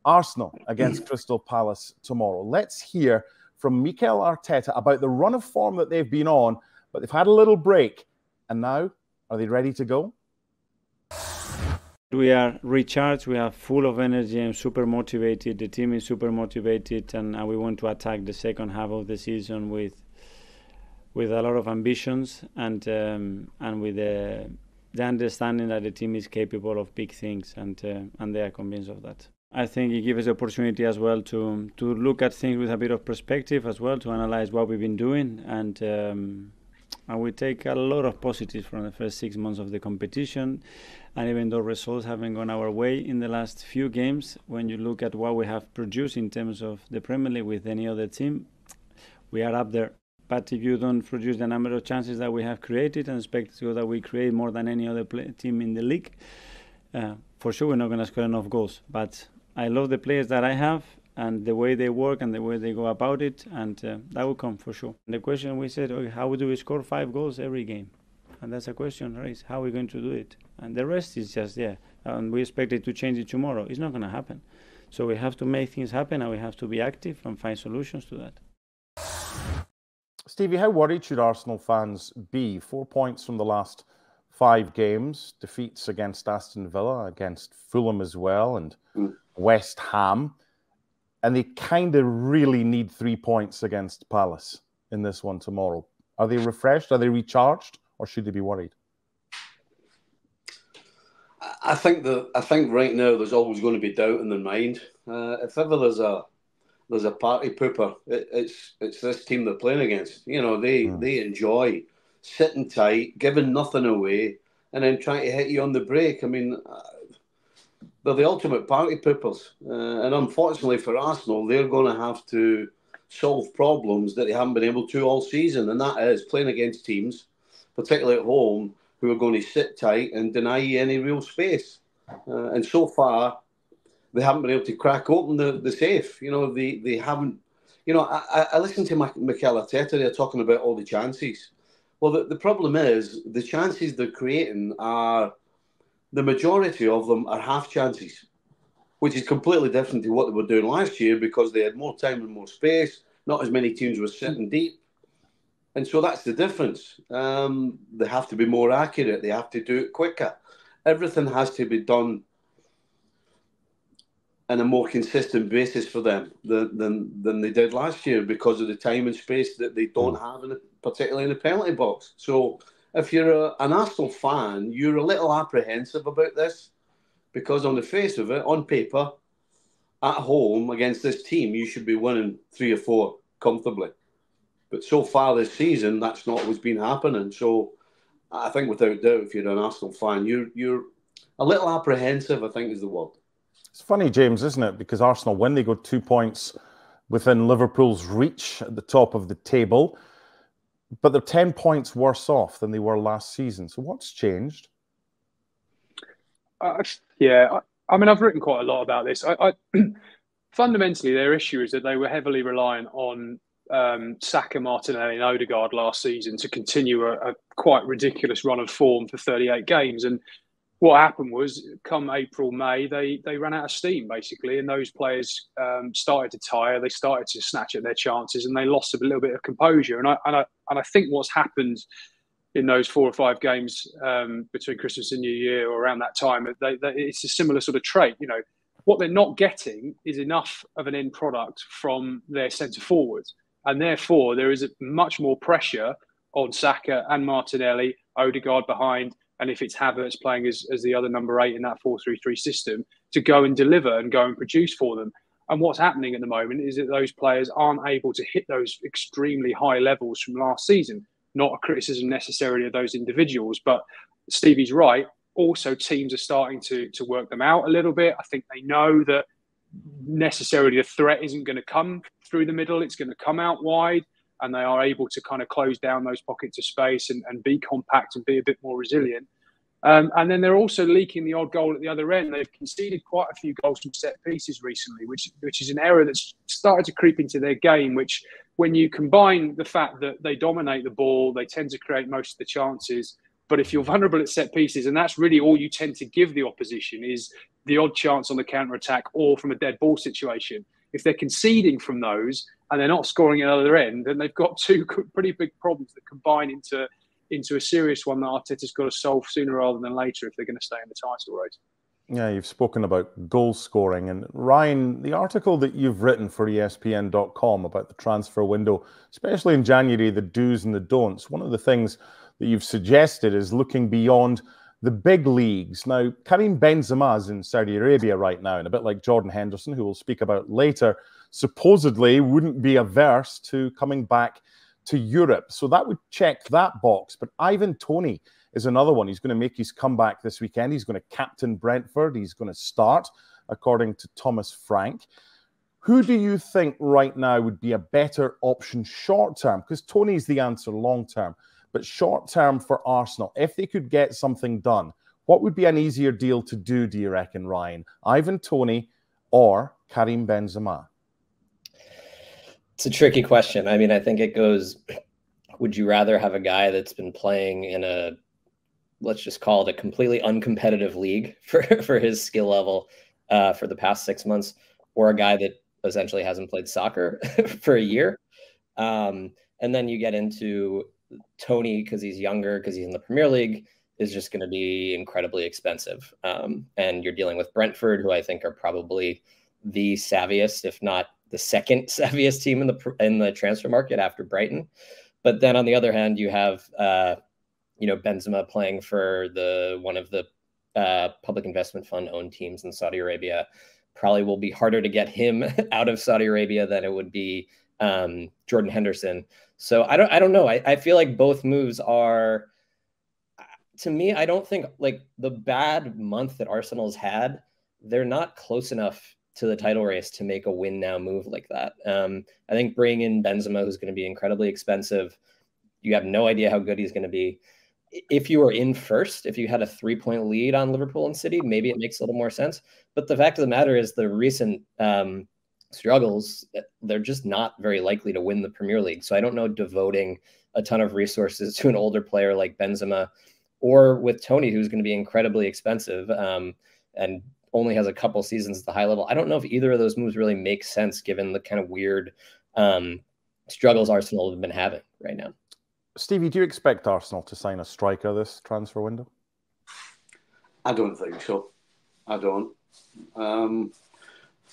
Arsenal against Crystal Palace tomorrow. Let's hear from Mikel Arteta about the run of form that they've been on, but they've had a little break. And now, are they ready to go? We are recharged, we are full of energy and super motivated. The team is super motivated, and we want to attack the second half of the season with a lot of ambitions and with the understanding that the team is capable of big things, and they are convinced of that. I think it gives us the opportunity as well to look at things with a bit of perspective as well, to analyze what we've been doing, and we take a lot of positives from the first 6 months of the competition. And even though results haven't gone our way in the last few games, when you look at what we have produced in terms of the Premier League with any other team, we are up there. But if you don't produce the number of chances that we have created and expect that we create more than any other team in the league, for sure we're not going to score enough goals. But I love the players that I have and the way they work and the way they go about it, and that will come for sure. The question we said, okay, how do we score 5 goals every game? And that's a question, right? How are we going to do it? And the rest is just there. And we expect it to change it tomorrow. It's not going to happen. So we have to make things happen, and we have to be active and find solutions to that. Stevie, how worried should Arsenal fans be? 4 points from the last 5 games, defeats against Aston Villa, against Fulham as well, and West Ham. And they kind of really need 3 points against Palace in this one tomorrow. Are they refreshed? Are they recharged? Or should they be worried? I think right now there's always going to be doubt in their mind. If ever there's a party pooper, it's this team they're playing against. You know, they enjoy sitting tight, giving nothing away, and then trying to hit you on the break. I mean, they're the ultimate party poopers. And unfortunately for Arsenal, they're going to have to solve problems that they haven't been able to all season. And that is playing against teams, particularly at home, who are going to sit tight and deny you any real space. And so far, they haven't been able to crack open the safe. You know, they haven't... You know, I listened to Mikel Arteta, they're talking about all the chances. Well, the problem is, the chances they're creating are... The majority of them are half chances, which is completely different to what they were doing last year because they had more time and more space. Not as many teams were sitting deep. And so that's the difference. They have to be more accurate. They have to do it quicker. Everything has to be done on a more consistent basis for them than they did last year because of the time and space that they don't have, particularly in the penalty box. So if you're an Arsenal fan, you're a little apprehensive about this because on the face of it, on paper, at home against this team, you should be winning 3 or 4 comfortably. But so far this season, that's not what's been happening. So I think without doubt, if you're an Arsenal fan, you're a little apprehensive, I think is the word. It's funny, James, isn't it? Because Arsenal, when they go 2 points within Liverpool's reach at the top of the table, but they're 10 points worse off than they were last season. So what's changed? Yeah, I mean, I've written quite a lot about this. Fundamentally, their issue is that they were heavily reliant on Saka, Martinelli and Odegaard last season to continue a quite ridiculous run of form for 38 games. And what happened was, come April, May, they ran out of steam, basically, and those players started to tire, they started to snatch at their chances, and they lost a little bit of composure. And I think what's happened in those 4 or 5 games between Christmas and New Year or around that time, it's a similar sort of trait. You know, what they're not getting is enough of an end product from their centre forwards. And therefore, there is much more pressure on Saka and Martinelli, Odegaard behind, and if it's Havertz playing as the other number 8 in that 4-3-3 system, to go and deliver and go and produce for them. And what's happening at the moment is that those players aren't able to hit those extremely high levels from last season. Not a criticism necessarily of those individuals, but Stevie's right. Also, teams are starting to work them out a little bit. I think they know that necessarily the threat isn't going to come through the middle. It's going to come out wide, and they are able to kind of close down those pockets of space and be compact and be a bit more resilient. And then they're also leaking the odd goal at the other end. They've conceded quite a few goals from set pieces recently, which is an error that's started to creep into their game, which when you combine the fact that they dominate the ball, they tend to create most of the chances. But if you're vulnerable at set pieces, and that's really all you tend to give the opposition, is the odd chance on the counter-attack or from a dead ball situation. If they're conceding from those and they're not scoring at the other end, then they've got two pretty big problems that combine into a serious one that Arteta's got to solve sooner rather than later if they're going to stay in the title race. Yeah, you've spoken about goal scoring. And Ryan, the article that you've written for ESPN.com about the transfer window, especially in January, the do's and the don'ts, one of the things that you've suggested is looking beyond the big leagues. Now, Karim Benzema is in Saudi Arabia right now, and a bit like Jordan Henderson, who we'll speak about later, supposedly wouldn't be averse to coming back to Europe. So that would check that box. But Ivan Toney is another one. He's going to make his comeback this weekend. He's going to captain Brentford. He's going to start, according to Thomas Frank. Who do you think right now would be a better option short-term? Because Toney's the answer long-term. But short-term for Arsenal, if they could get something done, what would be an easier deal to do you reckon, Ryan? Ivan Toney or Karim Benzema? It's a tricky question. I mean, I think it goes, would you rather have a guy that's been playing in a, let's just call it a completely uncompetitive league for his skill level for the past 6 months, or a guy that essentially hasn't played soccer for a year? And then you get into Toney, because he's younger, because he's in the Premier League, is just going to be incredibly expensive. And you're dealing with Brentford, who I think are probably the savviest, if not the second savviest team in the transfer market after Brighton. But then on the other hand, you have Benzema playing for one of the public investment fund owned teams in Saudi Arabia. Probably will be harder to get him out of Saudi Arabia than it would be Jordan Henderson. So I don't know. I feel like both moves are, to me, I don't think, like, the bad month that Arsenal's had, they're not close enough to the title race to make a win now move like that. I think bringing in Benzema, who's going to be incredibly expensive, you have no idea how good he's going to be. If you were in first, if you had a 3-point lead on Liverpool and City, maybe it makes a little more sense. But the fact of the matter is the recent struggles, they're just not very likely to win the Premier League. So I don't know, devoting a ton of resources to an older player like Benzema, or with Toney, who's going to be incredibly expensive and only has a couple seasons at the high level. I don't know if either of those moves really make sense given the kind of weird struggles Arsenal have been having right now. Stevie, do you expect Arsenal to sign a striker this transfer window? I don't think so. I don't.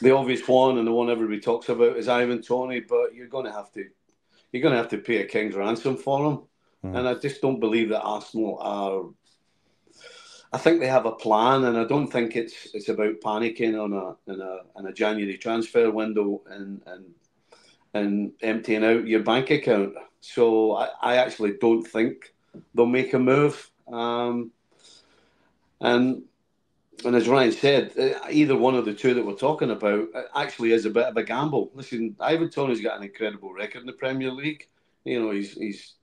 The obvious one, and the one everybody talks about, is Ivan Toney, but you're going to have to pay a king's ransom for him. And I just don't believe that Arsenal are. I think they have a plan, and I don't think it's about panicking on a January transfer window and emptying out your bank account. So I actually don't think they'll make a move. And as Ryan said, either one of the two that we're talking about actually is a bit of a gamble. Listen, Ivan Toney's got an incredible record in the Premier League. You know, he's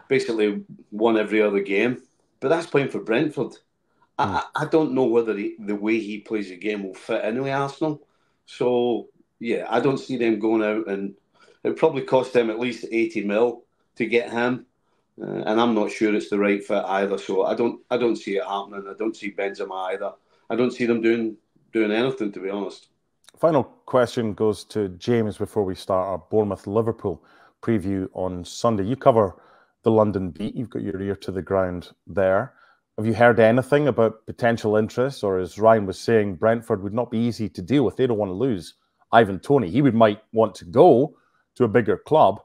basically won every other game, but that's playing for Brentford. I don't know whether the way he plays the game will fit in with Arsenal. So, yeah, I don't see them going out, and it probably cost them at least 80 mil to get him. And I'm not sure it's the right fit either. So I don't see it happening. I don't see Benzema either. I don't see them doing anything, to be honest. Final question goes to James before we start our Bournemouth-Liverpool preview on Sunday. You cover the London beat. You've got your ear to the ground there. Have you heard anything about potential interest? Or as Ryan was saying, Brentford would not be easy to deal with. They don't want to lose Ivan Toney. He might want to go to a bigger club.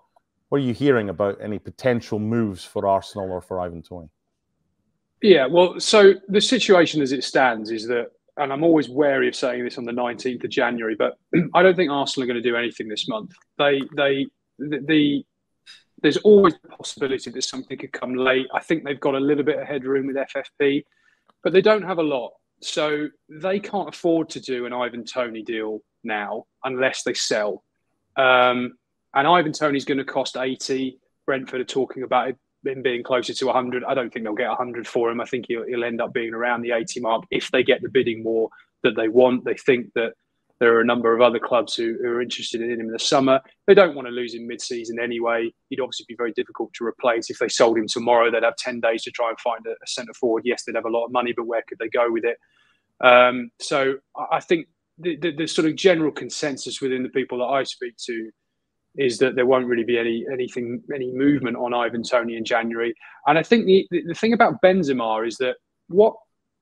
What are you hearing about any potential moves for Arsenal or for Ivan Toney? Yeah, well, so the situation as it stands is that, and I'm always wary of saying this on the 19th of January, but I don't think Arsenal are going to do anything this month. There's always the possibility that something could come late. I think they've got a little bit of headroom with FFP, but they don't have a lot. So they can't afford to do an Ivan Toney deal now unless they sell. And Ivan Toney's going to cost 80. Brentford are talking about him being closer to 100. I don't think they'll get 100 for him. I think he'll end up being around the 80 mark if they get the bidding war that they want. They think that there are a number of other clubs who are interested in him in the summer. They don't want to lose him mid-season anyway. He'd obviously be very difficult to replace. If they sold him tomorrow, they'd have 10 days to try and find a centre forward. Yes, they'd have a lot of money, but where could they go with it? So I think the sort of general consensus within the people that I speak to is that there won't really be any movement on Ivan Toney in January. And I think the thing about Benzema is that what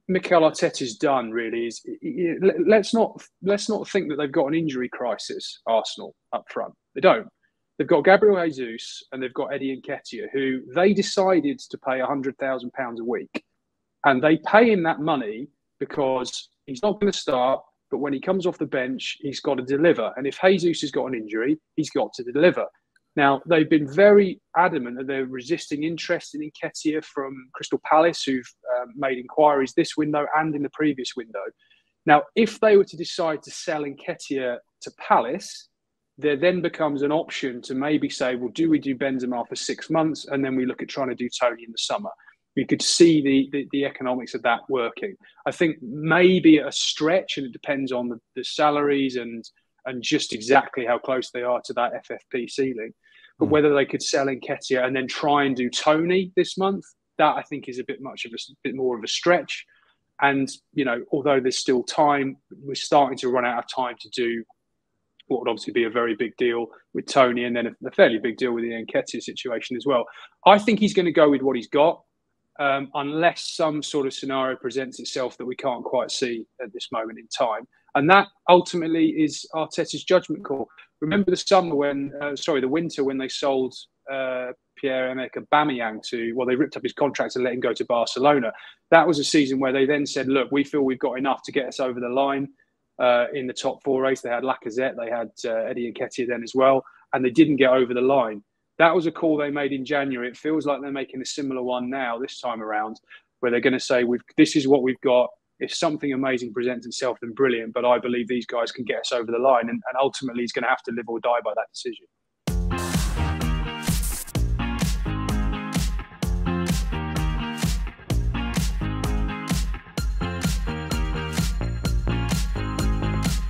Mikel Arteta's done really is, let's not think that they've got an injury crisis, Arsenal, up front. They don't. They've got Gabriel Jesus and they've got Eddie Nketiah, who they decided to pay £100,000 a week. And they pay him that money because he's not going to start, but when he comes off the bench, he's got to deliver. And if Jesus has got an injury, he's got to deliver. Now, they've been very adamant that they're resisting interest in Nketiah from Crystal Palace, who've made inquiries this window and in the previous window. Now, if they were to decide to sell Nketiah to Palace, there then becomes an option to maybe say, well, do we do Benzema for 6 months and then we look at trying to do Toney in the summer? We could see the economics of that working. I think maybe a stretch, and it depends on the salaries and just exactly how close they are to that FFP ceiling. But whether they could sell Nketiah and then try and do Toney this month, that I think is a bit more of a stretch. And, you know, although there's still time, we're starting to run out of time to do what would obviously be a very big deal with Toney, and then a fairly big deal with the Nketiah situation as well. I think he's going to go with what he's got, unless some sort of scenario presents itself that we can't quite see at this moment in time. And that ultimately is Arteta's judgment call. Remember the winter when they sold Pierre-Emerick Aubameyang they ripped up his contract and let him go to Barcelona. That was a season where they then said, look, we feel we've got enough to get us over the line. In the top four race, they had Lacazette, they had Eddie Nketiah then as well, and they didn't get over the line. That was a call they made in January. It feels like they're making a similar one now, this time around, where they're going to say, this is what we've got. If something amazing presents itself, then brilliant. But I believe these guys can get us over the line. And ultimately, he's going to have to live or die by that decision.